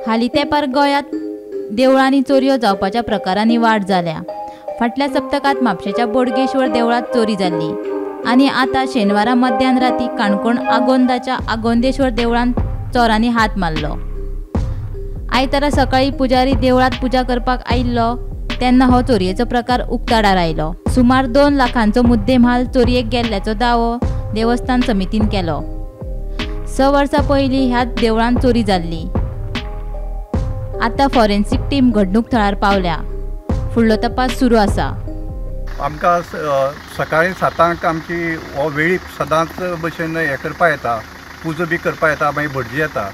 हालीं तेंपार गोंयांत देवळांनी चोरयो जावपाच्या प्रकारांनी वाड जाल्या। फाटल्या सप्तकांत म्हापशेच्या बोडगेश्वर देवळांत चोरी जाल्ली आनी आतां शेनवारा मध्यान राती काणकोण आगोंदाच्या आगोंदेश्वर देवळांत चोरांनी हात मारलो। आयतारा सकाळीं पुजारी देवळांत पुजा करपाक आयिल्लो तेन्ना हो चोरयेचो प्रकार उक्ताडार आयलो। सुमार 2 लाखांचो मुद्देमाल चोरयेक गेल्ल्याचो दावो देवस्थान समितीन केलो। 6 वर्सां पयलीं ह्या देवळांत चोरी जाल्ली। आतां फॉरेन्सीक टीम घडणूक थळार पावल्या। फुडलो तपास सुरू आसा। आमकां सकाळीं 7 आमची हो वेळी सदांच भशेन हें करपा येता, पुजा बी करपा येता, मागीर भटजी येता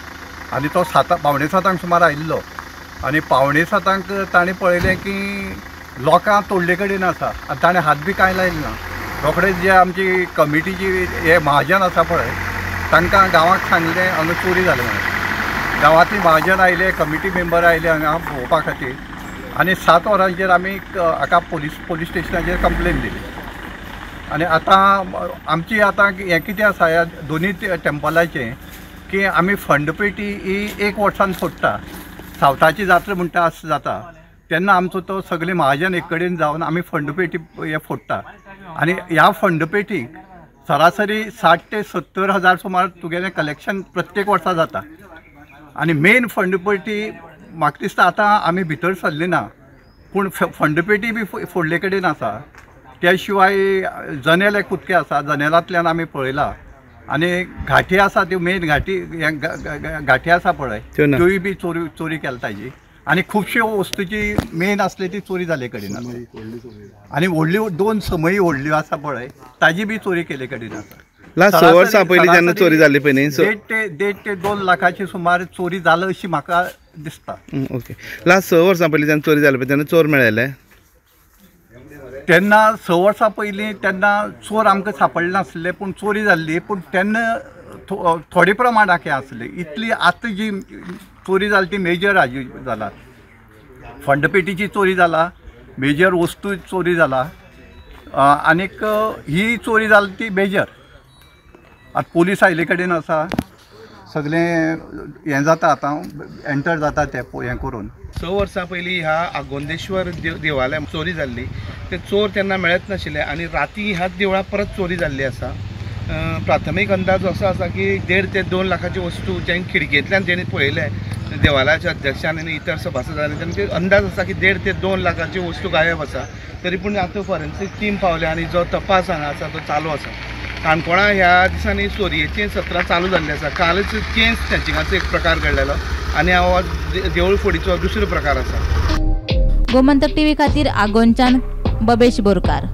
आनी तो 7:45 सुमार आयिल्लो आनी 7:45 ताणें पळयलें की लोकां तोडले कडेन आसा आनी ताणें हात बी कांय लायले ना। रोखडेच जे आमची कमिटीची हे महाजन आसा पळय तांकां गांवाक सांगलें हांगा चोरी जाली म्हणून। गांवांतली महाजन आयले, कमिटी मेंबर आयले हांगा पळोवपा खातीर आनी 7 वरांचेर आमी हाका पुलीस स्टेशनाचेर कंप्लेन दिली। आनी आतां आमची आतां हें कितें आसा ह्या दोनी टेंपलाचें की आमी फंडपेटी ही 1 वर्सान फोडटा। सावथाची जात्रा म्हणटा जाता तेन्ना आमचो तो सगळे महाजन एक कडेन जावन आमी फंडपेटी हे फोडटा आनी ह्या फंडपेटीक सरासरी 60 ते 70 हजार सुमार तुगेलें कलेक्शन प्रत्येक वर्सा जाता। आनी मेन फंडपेटी म्हाका दिसता आतां आमी भितर सरले ना, पूण फंडपेटी बी फोडले कडेन आसा। त्या शिवाय जनेल एक कुतके आसा, जनेलांतल्यान आमी पळयला आनी घाटी आसा त्यो मेन घाटी आसा पळय त्योय बी चोरी केल्या ताजी आनी खुबश्यो वस्तूची मेन आसली ती चोरी जाले कडेन आसा आनी व्हडल्यो 2 समयी व्हडल्यो आसा पळय ताजी बी चोरी केले कडेन आसा। लास्ट 6 वर्सां पयलीं जेन्ना चोरी जाल्ली पळय न्ही, 1.5 ते 2 लाखाची सुमार चोरी जाली अशी म्हाका दिसता। ओके, लास्ट 6 वर्सां पयलीं जेन्ना चोरी जाली पळय तेन्ना चोर मेळ्ळे तेन्ना 6 वर्सां पयलीं तेन्ना चोर आमकां सापडले नासले, पूण चोरी जाल्ली पूण तेन्ना थोडे प्रमाणाक हें आसलें। इतली आतां जी चोरी जाली ती मेजर हाजी जाला, फंडपेटीची चोरी जाला, मेजर वस्तू चोरी जाला आनीक ही चोरी जाली ती मेजर। आतां पुलीस आयले कडेन आसा, सगळें हें जाता आतां एंटर जाता तें हें करून। 6 वर्सां पयलीं ह्या आगोंदेश्वर देवालयान चोरी जाल्ली, ते चोर तेन्ना मेळत नाशिल्ले आनी राती ह्याच देवळां परत चोरी जाल्ली आसा। प्राथमीक अंदाज असो आसा की 1.5 ते 2 लाखाची वस्तू जे खिडकेंतल्यान जेणी पळयले देवालयाच्या अध्यक्षान आनी इतर सभासदांनी तांचे अंदाज आसा की 1.5 ते 2 लाखाची वस्तू गायब आसा। तरी पूण आतां फॉरेन्सीक टीम पावल्या आनी जो तपास हांगा आसा तो चालू आसा। काणकोणा ह्या दिसांनी चोरयेचीं सत्रां चालू जाल्लीं आसा। कालच चेन स्नॅचिंगाचो एक प्रकार घडलेलो आनी हो देवूळ फोडीचो दुसरो प्रकार आसा। गोमंतक टीव्ही खातीर आगोंदच्यान बबेश बोरकार।